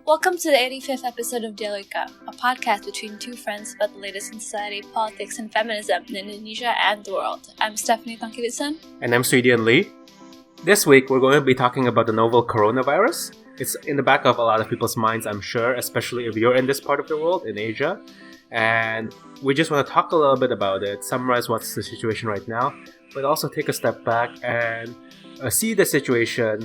Welcome to the 85th episode of Dialogika, a podcast between two friends about the latest in society, politics, and feminism in Indonesia and the world. I'm Stephanie Tangkivitsan. And I'm Sweedian Lee. This week, we're going to be talking about the novel coronavirus. It's in the back of a lot of people's minds, I'm sure, especially if you're in this part of the world, in Asia. And we just want to talk a little bit about it, summarize what's the situation right now, but also take a step back and see the situation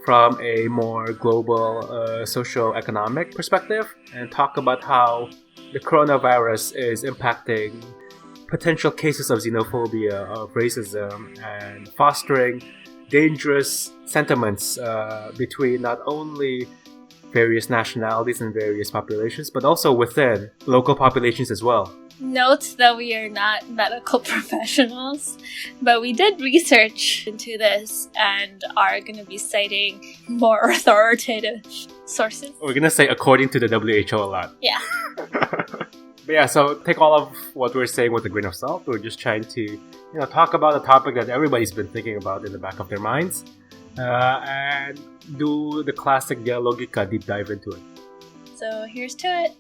from a more global socio-economic perspective and talk about how the coronavirus is impacting potential cases of xenophobia, of racism, and fostering dangerous sentiments between not only various nationalities and various populations, but also within local populations as well. Note that we are not medical professionals, but we did research into this and are going to be citing more authoritative sources. We're going to say according to the WHO a lot. Yeah. But yeah, so take all of what we're saying with a grain of salt. We're just trying to, talk about a topic that everybody's been thinking about in the back of their minds, and do the classic Dialogika deep dive into it. So here's to it.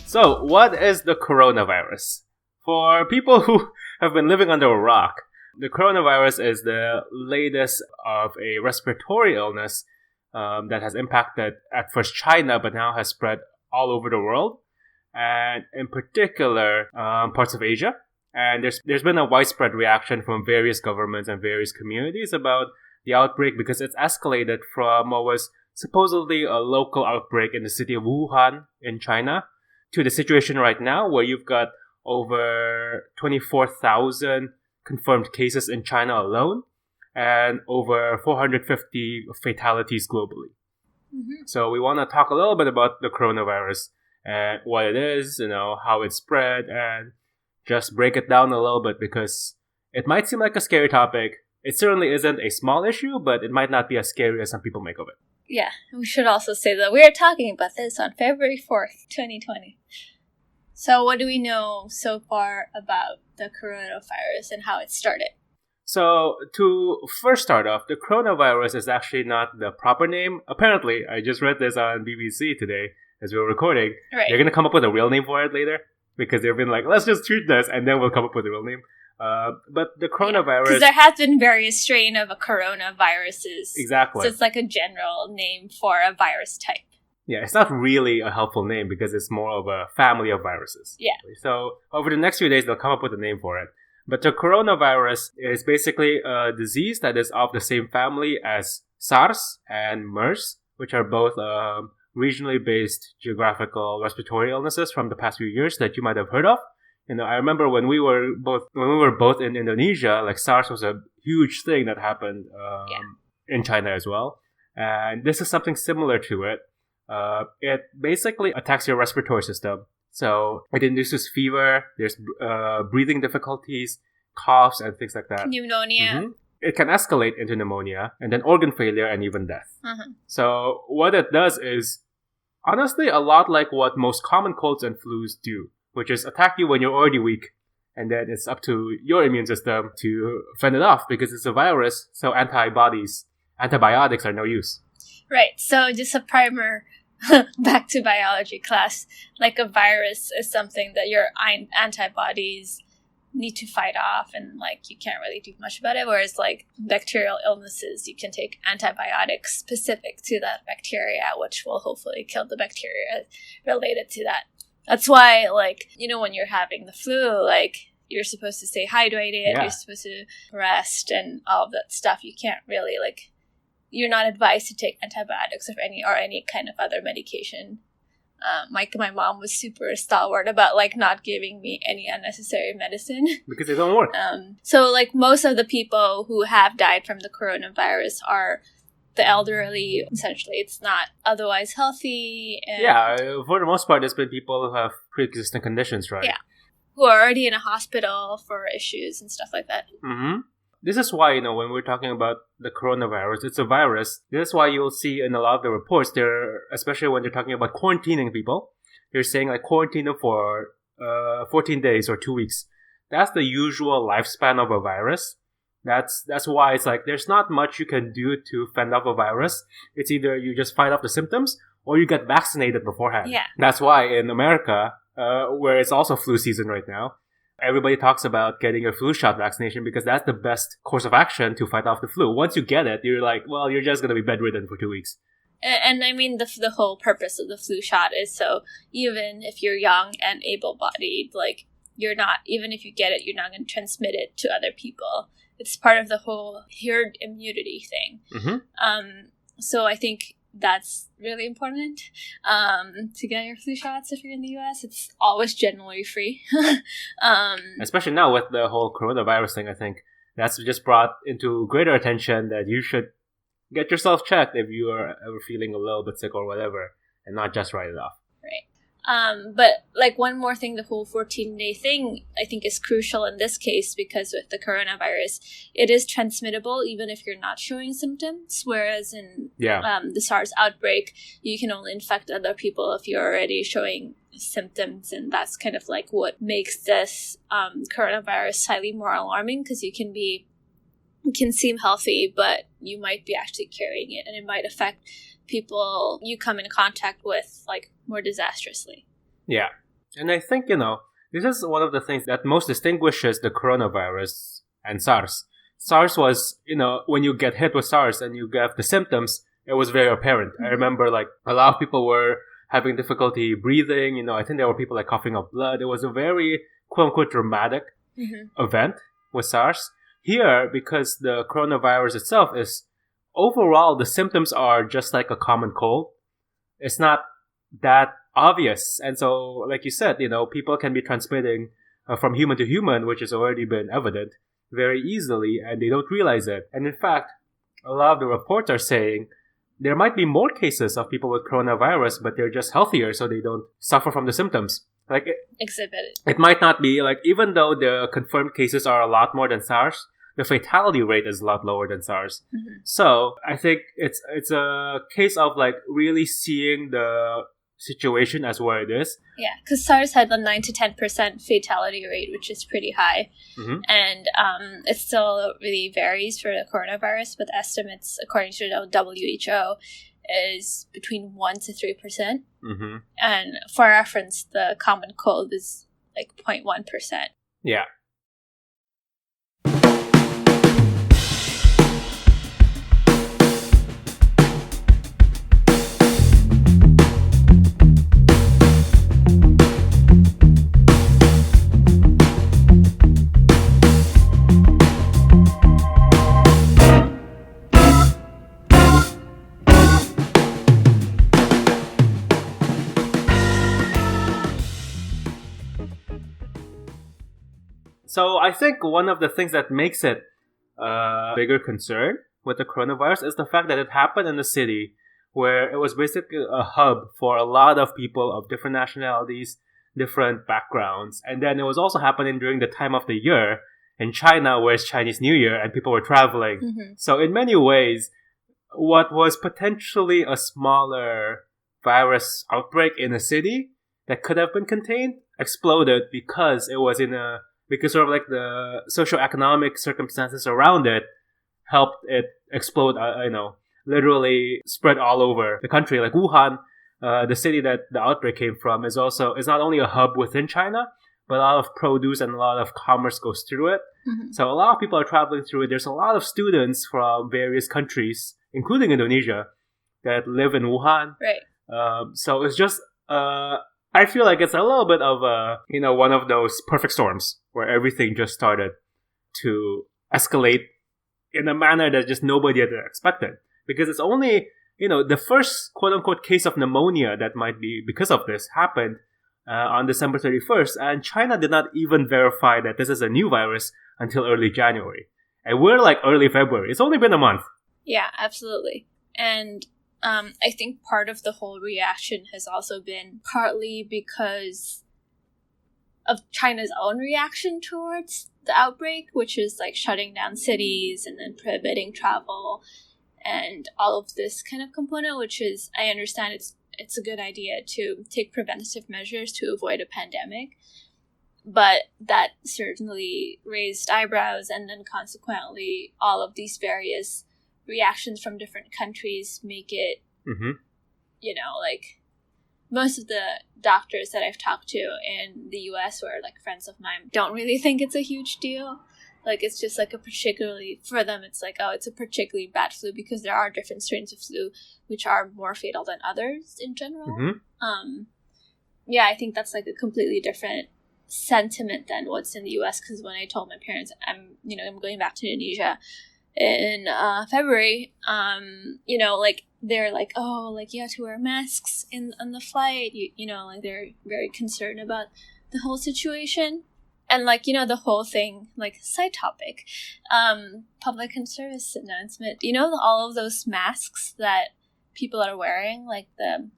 So, what is the coronavirus? For people who have been living under a rock, the coronavirus is the latest of a respiratory illness that has impacted at first China, but now has spread all over the world, and in particular parts of Asia. And there's been a widespread reaction from various governments and various communities about the outbreak because it's escalated from what was supposedly a local outbreak in the city of Wuhan in China to the situation right now where you've got over 24,000 confirmed cases in China alone and over 450 fatalities globally. Mm-hmm. So we want to talk a little bit about the coronavirus and what it is, how it spread, and just break it down a little bit because it might seem like a scary topic. It certainly isn't a small issue, but it might not be as scary as some people make of it. Yeah, we should also say that we are talking about this on February 4th, 2020. So what do we know so far about the coronavirus and how it started? So to first start off, the coronavirus is actually not the proper name. Apparently, I just read this on BBC today as we were recording. Right. They're going to come up with a real name for it later because they've been like, let's just treat this and then we'll come up with a real name. But the coronavirus... Because there has been various strain of coronaviruses. Exactly. So it's like a general name for a virus type. Yeah, it's not really a helpful name because it's more of a family of viruses. Yeah. So over the next few days, they'll come up with a name for it. But the coronavirus is basically a disease that is of the same family as SARS and MERS, which are both regionally based geographical respiratory illnesses from the past few years that you might have heard of. I remember when we were both in Indonesia, like SARS was a huge thing that happened in China as well. And this is something similar to it. It basically attacks your respiratory system. So it induces fever, there's breathing difficulties, coughs, and things like that. Pneumonia. Mm-hmm. It can escalate into pneumonia and then organ failure and even death. Mm-hmm. So what it does is honestly a lot like what most common colds and flus do, which is attack you when you're already weak. And then it's up to your immune system to fend it off because it's a virus. So antibiotics are no use. Right. So just a primer back to biology class. Like a virus is something that your antibodies need to fight off and you can't really do much about it. Whereas bacterial illnesses, you can take antibiotics specific to that bacteria, which will hopefully kill the bacteria related to that. That's why, when you're having the flu, you're supposed to stay hydrated, You're supposed to rest and all of that stuff. You can't really, you're not advised to take antibiotics or any kind of other medication. My mom was super stalwart about, not giving me any unnecessary medicine. Because they don't work. So, most of the people who have died from the coronavirus are the elderly, essentially. It's not otherwise healthy. And Yeah, for the most part, it's been people who have pre-existing conditions, right? Yeah. Who are already in a hospital for issues and stuff like that. Mm-hmm. This is why, when we're talking about the coronavirus, it's a virus. This is why you'll see in a lot of the reports, especially when they're talking about quarantining people, they're saying like quarantine them for 14 days or 2 weeks. That's the usual lifespan of a virus. That's why it's like there's not much you can do to fend off a virus. It's either you just fight off the symptoms or you get vaccinated beforehand. Yeah. That's why in America, where it's also flu season right now, everybody talks about getting a flu shot vaccination because that's the best course of action to fight off the flu. Once you get it, you're like, well, you're just going to be bedridden for 2 weeks. And I mean, the whole purpose of the flu shot is so even if you're young and able-bodied, like, you're not, even if you get it, you're not going to transmit it to other people. It's part of the whole herd immunity thing. Mm-hmm. So I think that's really important to get your flu shots if you're in the US. It's always generally free. Especially now with the whole coronavirus thing, I think that's just brought into greater attention that you should get yourself checked if you are ever feeling a little bit sick or whatever, and not just write it off. Right. But like one more thing, the whole 14-day thing, I think is crucial in this case because with the coronavirus, it is transmittable even if you're not showing symptoms. Whereas in the SARS outbreak, you can only infect other people if you're already showing symptoms. And that's kind of like what makes this coronavirus slightly more alarming because you can seem healthy, but you might be actually carrying it and it might affect people you come in contact with like more disastrously. Yeah. And I think, this is one of the things that most distinguishes the coronavirus and SARS. SARS was, when you get hit with SARS and you get the symptoms, it was very apparent. Mm-hmm. I remember like a lot of people were having difficulty breathing. I think there were people like coughing up blood. It was a very quote unquote dramatic event with SARS. Here, because the coronavirus itself is overall, the symptoms are just like a common cold. It's not that obvious. And so, like you said, people can be transmitting from human to human, which has already been evident very easily, and they don't realize it. And in fact, a lot of the reports are saying there might be more cases of people with coronavirus, but they're just healthier, so they don't suffer from the symptoms. Like it might not be, like, even though the confirmed cases are a lot more than SARS, the fatality rate is a lot lower than SARS. Mm-hmm. So I think it's a case of like really seeing the situation as where it is. Yeah, because SARS had a 9 to 10% fatality rate, which is pretty high. Mm-hmm. And it still really varies for the coronavirus, but estimates, according to the WHO, is between 1 to 3%. Mm-hmm. And for reference, the common cold is like 0.1%. Yeah. So I think one of the things that makes it a bigger concern with the coronavirus is the fact that it happened in a city where it was basically a hub for a lot of people of different nationalities, different backgrounds. And then it was also happening during the time of the year in China, where it's Chinese New Year and people were traveling. Mm-hmm. So in many ways, what was potentially a smaller virus outbreak in a city that could have been contained exploded because it was because sort of like the socioeconomic circumstances around it helped it explode, literally spread all over the country. Like Wuhan, the city that the outbreak came from, is not only a hub within China, but a lot of produce and a lot of commerce goes through it. Mm-hmm. So a lot of people are traveling through it. There's a lot of students from various countries, including Indonesia, that live in Wuhan. Right. So it's just I feel like it's a little bit of one of those perfect storms where everything just started to escalate in a manner that just nobody had expected. Because it's only, the first quote-unquote case of pneumonia that might be because of this happened on December 31st. And China did not even verify that this is a new virus until early January. And we're like early February. It's only been a month. Yeah, absolutely. And I think part of the whole reaction has also been partly because of China's own reaction towards the outbreak, which is like shutting down cities and then prohibiting travel and all of this kind of component, which is, I understand it's a good idea to take preventative measures to avoid a pandemic. But that certainly raised eyebrows, and then consequently all of these various reactions from different countries make it, like most of the doctors that I've talked to in the US or like friends of mine don't really think it's a huge deal. Like it's just like for them it's like, oh, it's a particularly bad flu because there are different strains of flu which are more fatal than others in general. I think that's like a completely different sentiment than what's in the US, because when I told my parents I'm going back to Indonesia in February, like they're like, oh, like you have to wear masks on the flight, like they're very concerned about the whole situation. And like, the whole thing, like side topic, public service announcement, all of those masks that people are wearing, like the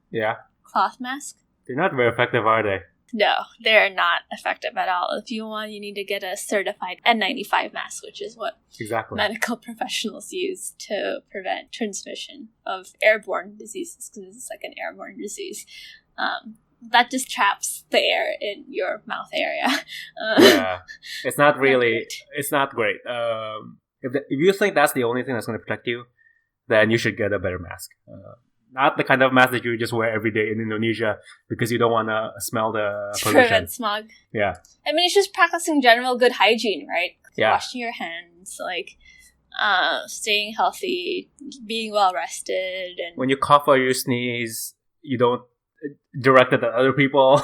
cloth mask, they're not very effective, are they? No, they're not effective at all. If you want, you need to get a certified N95 mask, which is what medical professionals use to prevent transmission of airborne diseases, because it's like an airborne disease. That just traps the air in your mouth area. It's not really, it's not great. If you think that's the only thing that's going to protect you, then you should get a better mask. Not the kind of mask that you just wear every day in Indonesia because you don't want to smell the pollution. Prevent smog. Yeah. I mean, it's just practicing general good hygiene, right? Yeah. Washing your hands, like staying healthy, being well rested. And when you cough or you sneeze, you don't direct it at other people.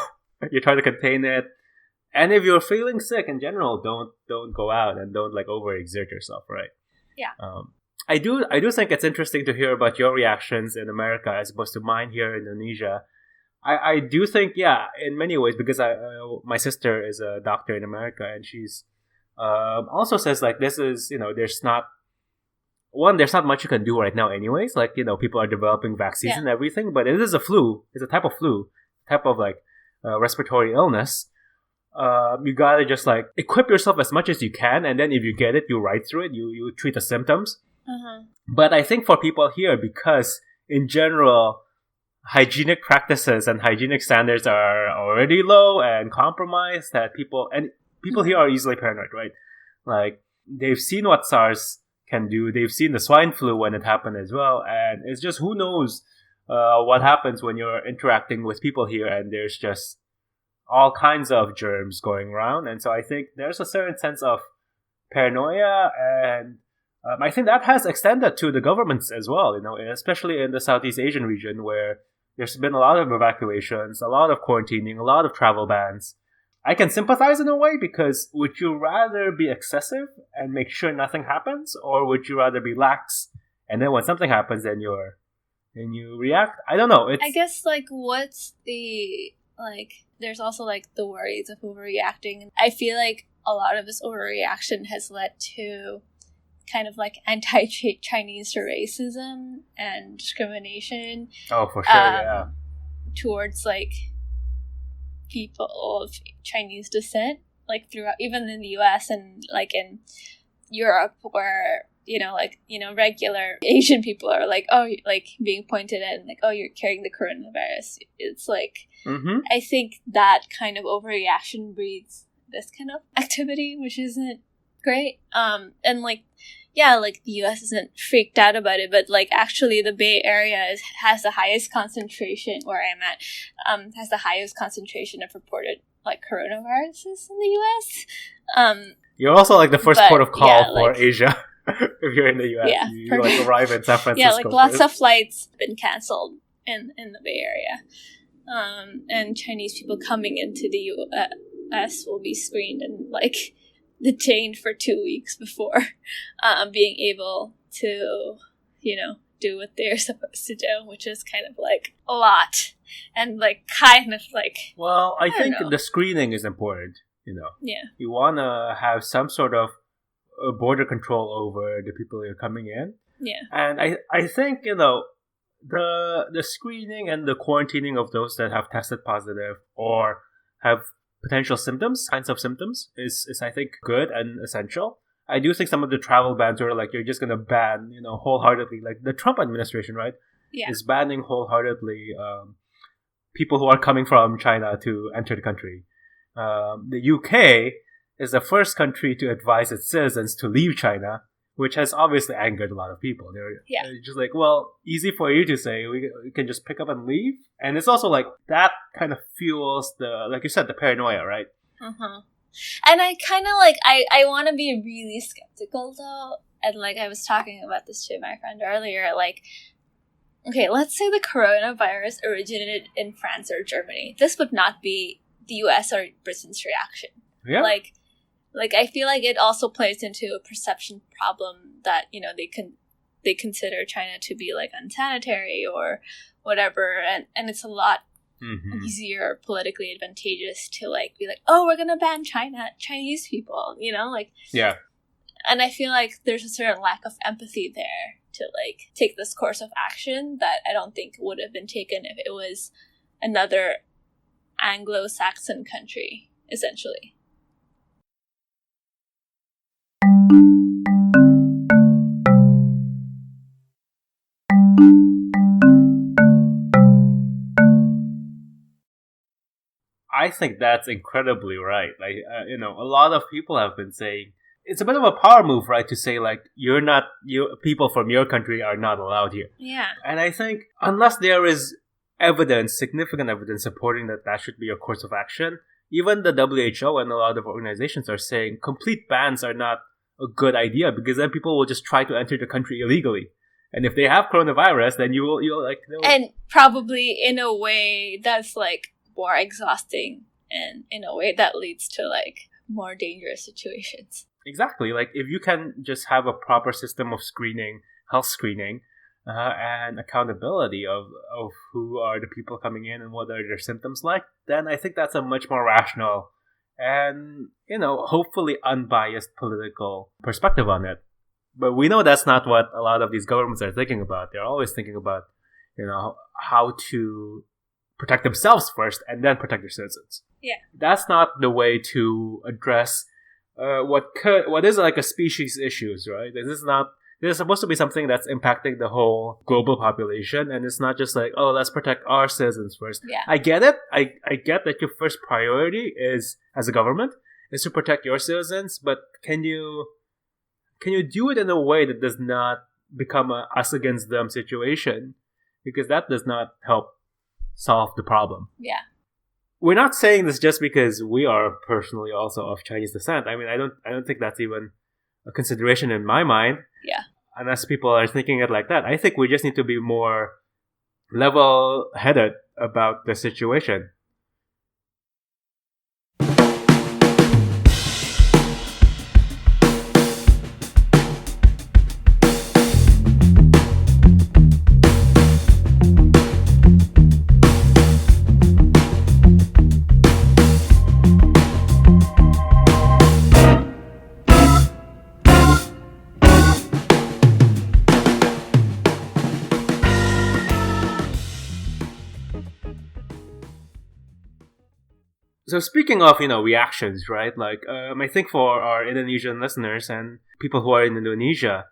You try to contain it. And if you're feeling sick in general, don't go out and don't like overexert yourself, right? Yeah. I do think it's interesting to hear about your reactions in America as opposed to mine here in Indonesia. I do think, in many ways, because my sister is a doctor in America, and she's also says like this is, there's not much you can do right now anyways. Like, people are developing vaccines and everything, but it is a flu. It's a type of flu, type of like respiratory illness. You gotta just like equip yourself as much as you can, and then if you get it, you ride through it. You treat the symptoms. But I think for people here, because in general, hygienic practices and hygienic standards are already low and compromised, that people here are easily paranoid, right? Like they've seen what SARS can do. They've seen the swine flu when it happened as well, and it's just who knows what happens when you're interacting with people here, and there's just all kinds of germs going around. And so I think there's a certain sense of paranoia, and I think that has extended to the governments as well, especially in the Southeast Asian region, where there's been a lot of evacuations, a lot of quarantining, a lot of travel bans. I can sympathize in a way, because would you rather be excessive and make sure nothing happens, or would you rather be lax and then when something happens, then you react? I don't know. I guess like what's the there's also like the worries of overreacting. I feel like a lot of this overreaction has led to kind of like anti-Chinese racism and discrimination. Oh, for sure, towards like people of Chinese descent, like throughout, even in the US and like in Europe, where regular Asian people are like, oh, like being pointed at and like, oh, you're carrying the coronavirus. It's like, I think that kind of overreaction breeds this kind of activity, which isn't great. And like, like the US isn't freaked out about it, but like actually the Bay Area has the highest concentration, where I'm at, has the highest concentration of reported like coronaviruses in the US. You're also like the first port of call for Asia. If you're in the US, you like arrive in San Francisco. Yeah, like lots of flights have been canceled in the Bay Area. And Chinese people coming into the US will be screened and like detained for 2 weeks before being able to, do what they're supposed to do, which is kind of like a lot. And like kind of like... Well, I think the screening is important, Yeah. You want to have some sort of border control over the people who are coming in. Yeah. And I think, the screening and the quarantining of those that have tested positive or have potential symptoms, signs of symptoms, is I think good and essential. I do think some of the travel bans are like you're just gonna ban, wholeheartedly, like the Trump administration, right? Yeah. Is banning wholeheartedly people who are coming from China to enter the country. The UK is the first country to advise its citizens to leave China, which has obviously angered a lot of people. They're just like, well, easy for you to say, we can just pick up and leave. And it's also like that kind of fuels like you said, the paranoia, right? Uh-huh. And I kind of like, I want to be really skeptical though. And like I was talking about this to my friend earlier, like, okay, let's say the coronavirus originated in France or Germany. This would not be the US or Britain's reaction. Yeah. Like I feel like it also plays into a perception problem that, they consider China to be like unsanitary or whatever. And it's a lot easier, politically advantageous to like be like, oh, we're going to ban Chinese people, Yeah. And I feel like there's a certain lack of empathy there to like take this course of action that I don't think would have been taken if it was another Anglo-Saxon country, essentially. I think that's incredibly right. Like, a lot of people have been saying it's a bit of a power move, right? To say like people from your country are not allowed here. Yeah. And I think unless there is significant evidence supporting that should be a course of action, even the WHO and a lot of organizations are saying complete bans are not a good idea because then people will just try to enter the country illegally. And if they have coronavirus, then you'll like... And probably in a way that's like more exhausting and in a way that leads to like more dangerous situations. Exactly. Like if you can just have a proper system of health screening, and accountability of who are the people coming in and what are their symptoms like, then I think that's a much more rational and, hopefully unbiased political perspective on it. But we know that's not what a lot of these governments are thinking about. They're always thinking about, how to protect themselves first and then protect their citizens. Yeah. That's not the way to address what is like a species issues, right? This is supposed to be something that's impacting the whole global population, and it's not just like, oh, let's protect our citizens first. Yeah. I get it. I get that your first priority is, as a government, is to protect your citizens, but can you do it in a way that does not become a us against them situation? Because that does not help solve the problem. Yeah. We're not saying this just because we are personally also of Chinese descent. I mean, I don't think that's even a consideration in my mind. Yeah. Unless people are thinking it like that. I think we just need to be more level-headed about the situation. So speaking of, reactions, right? Like, I think for our Indonesian listeners and people who are in Indonesia,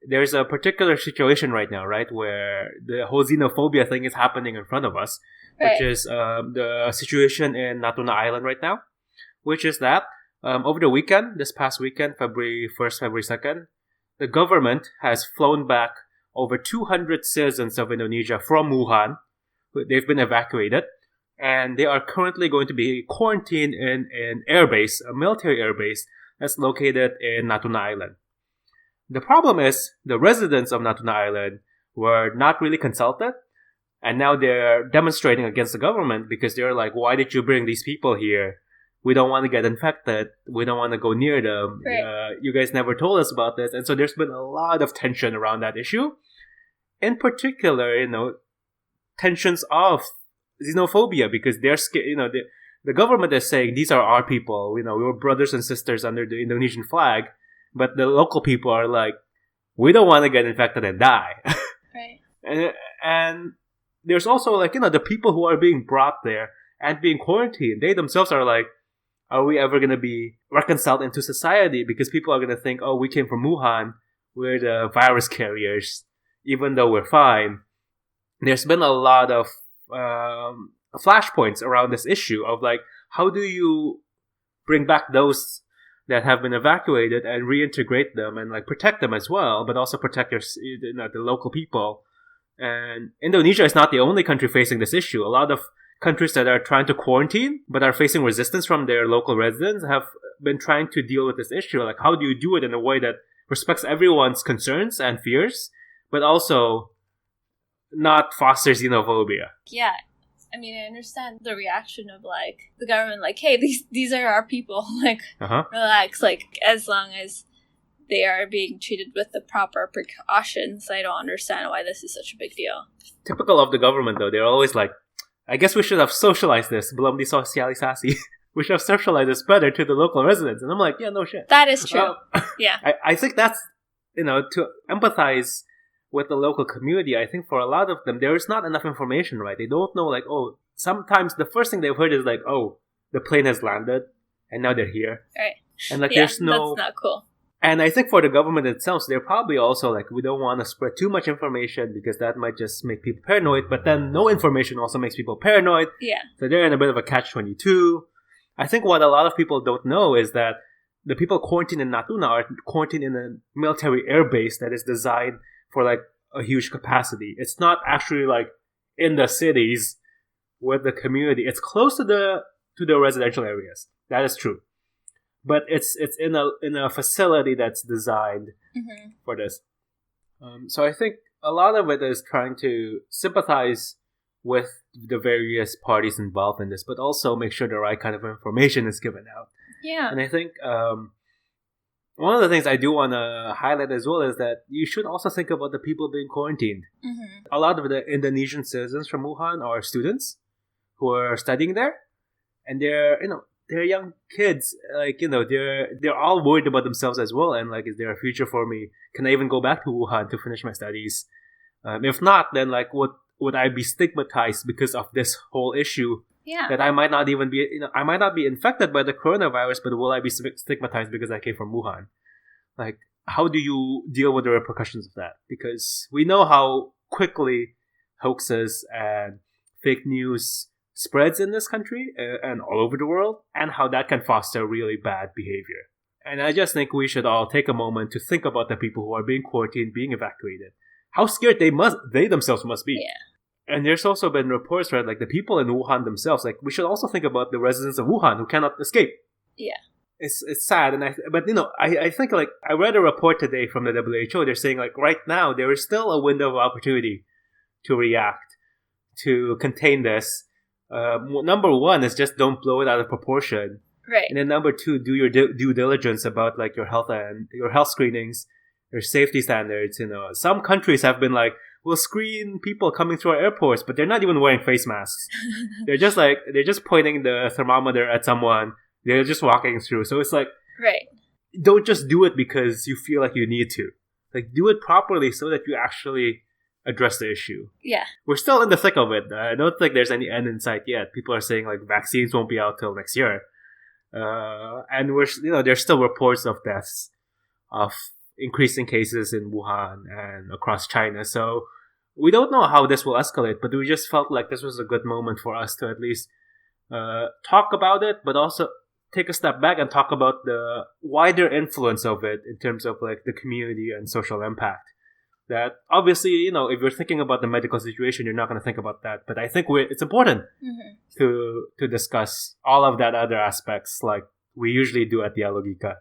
there's a particular situation right now, right? Where the whole xenophobia thing is happening in front of us, right. Which is the situation in Natuna Island right now, which is that over the weekend, this past weekend, February 1st, February 2nd, the government has flown back over 200 citizens of Indonesia from Wuhan. They've been evacuated. And they are currently going to be quarantined in an airbase, a military airbase that's located in Natuna Island. The problem is the residents of Natuna Island were not really consulted, and now they're demonstrating against the government because they're like, why did you bring these people here? We don't want to get infected. We don't want to go near them. Right. You guys never told us about this. And so there's been a lot of tension around that issue. In particular, tensions of xenophobia, because they're scared. The government is saying these are our people. We were brothers and sisters under the Indonesian flag, but the local people are like, we don't want to get infected and die. Right. And there's also like, the people who are being brought there and being quarantined, they themselves are like, are we ever going to be reconciled into society? Because people are going to think, oh, we came from Wuhan, we're the virus carriers, even though we're fine. There's been a lot of flashpoints around this issue of like, how do you bring back those that have been evacuated and reintegrate them and like protect them as well, but also protect the local people. And Indonesia is not the only country facing this issue. A lot of countries that are trying to quarantine but are facing resistance from their local residents have been trying to deal with this issue. Like, how do you do it in a way that respects everyone's concerns and fears, but also not fosters xenophobia? Yeah. I mean, I understand the reaction of like the government, like, hey, these are our people, like, relax, like, as long as they are being treated with the proper precautions. I don't understand why this is such a big deal. Typical of the government, though, they're always like, I guess we should have socialized this, belum disosialisasi. We should have socialized this better to the local residents. And I'm like, yeah, no shit. That is true. Yeah. I think that's, to empathize with the local community. I think for a lot of them, there is not enough information, right? They don't know, like, oh, sometimes the first thing they've heard is like, oh, the plane has landed and now they're here. Right. And like, yeah, there's no... that's not cool. And I think for the government itself, they're probably also like, we don't want to spread too much information because that might just make people paranoid. But then no information also makes people paranoid. Yeah. So they're in a bit of a catch-22. I think what a lot of people don't know is that the people quarantined in Natuna are quarantined in a military air base that is designed for like a huge capacity. It's not actually like in the cities with the community. It's close to the residential areas. That is true. But it's in a facility that's designed for this. So I think a lot of it is trying to sympathize with the various parties involved in this, but also make sure the right kind of information is given out. Yeah. And I think one of the things I do want to highlight as well is that you should also think about the people being quarantined. Mm-hmm. A lot of the Indonesian citizens from Wuhan are students who are studying there, and they're young kids. Like, they're all worried about themselves as well, and like, is there a future for me? Can I even go back to Wuhan to finish my studies? If not, then like, would I be stigmatized because of this whole issue? Yeah. That I might not even be, I might not be infected by the coronavirus, but will I be stigmatized because I came from Wuhan? Like, how do you deal with the repercussions of that? Because we know how quickly hoaxes and fake news spreads in this country and all over the world, and how that can foster really bad behavior. And I just think we should all take a moment to think about the people who are being quarantined, being evacuated. How scared they themselves must be. Yeah. And there's also been reports, right, like the people in Wuhan themselves, like we should also think about the residents of Wuhan who cannot escape. Yeah. It's sad, but I think like I read a report today from the WHO. They're saying like right now there is still a window of opportunity to react, to contain this. Number one is just don't blow it out of proportion. Right. And then number two, do your due diligence about like your health and your health screenings, your safety standards. Some countries have been like, we'll screen people coming through our airports, but they're not even wearing face masks. they're just pointing the thermometer at someone. They're just walking through. So it's like, right. Don't just do it because you feel like you need to. Like, do it properly so that you actually address the issue. Yeah. We're still in the thick of it. I don't think there's any end in sight yet. People are saying like vaccines won't be out till next year. And there's still reports of deaths, of increasing cases in Wuhan and across China. So we don't know how this will escalate, but we just felt like this was a good moment for us to at least talk about it, but also take a step back and talk about the wider influence of it in terms of like the community and social impact. That obviously, if you're thinking about the medical situation, you're not going to think about that. But I think it's important to discuss all of that other aspects like we usually do at Dialogika.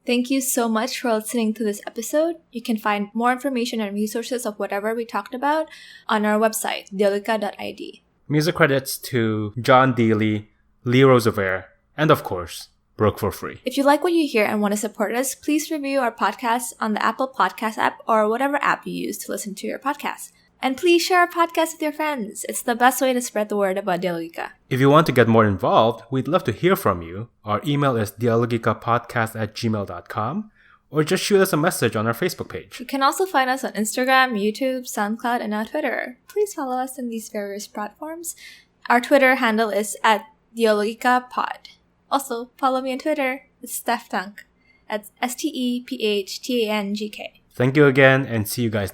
Thank you so much for listening to this episode. You can find more information and resources of whatever we talked about on our website, dialogika.id. Music credits to John Dealey, Lee Roosevelt, and of course, Broke for Free. If you like what you hear and want to support us, please review our podcast on the Apple Podcast app or whatever app you use to listen to your podcast. And please share our podcast with your friends. It's the best way to spread the word about Dialogika. If you want to get more involved, we'd love to hear from you. Our email is dialogikapodcast@gmail.com, or just shoot us a message on our Facebook page. You can also find us on Instagram, YouTube, SoundCloud, and now Twitter. Please follow us on these various platforms. Our Twitter handle is @DialogikaPod. Also, follow me on Twitter. It's Steph Tank. That's STEPHTANGK. Thank you again, and see you guys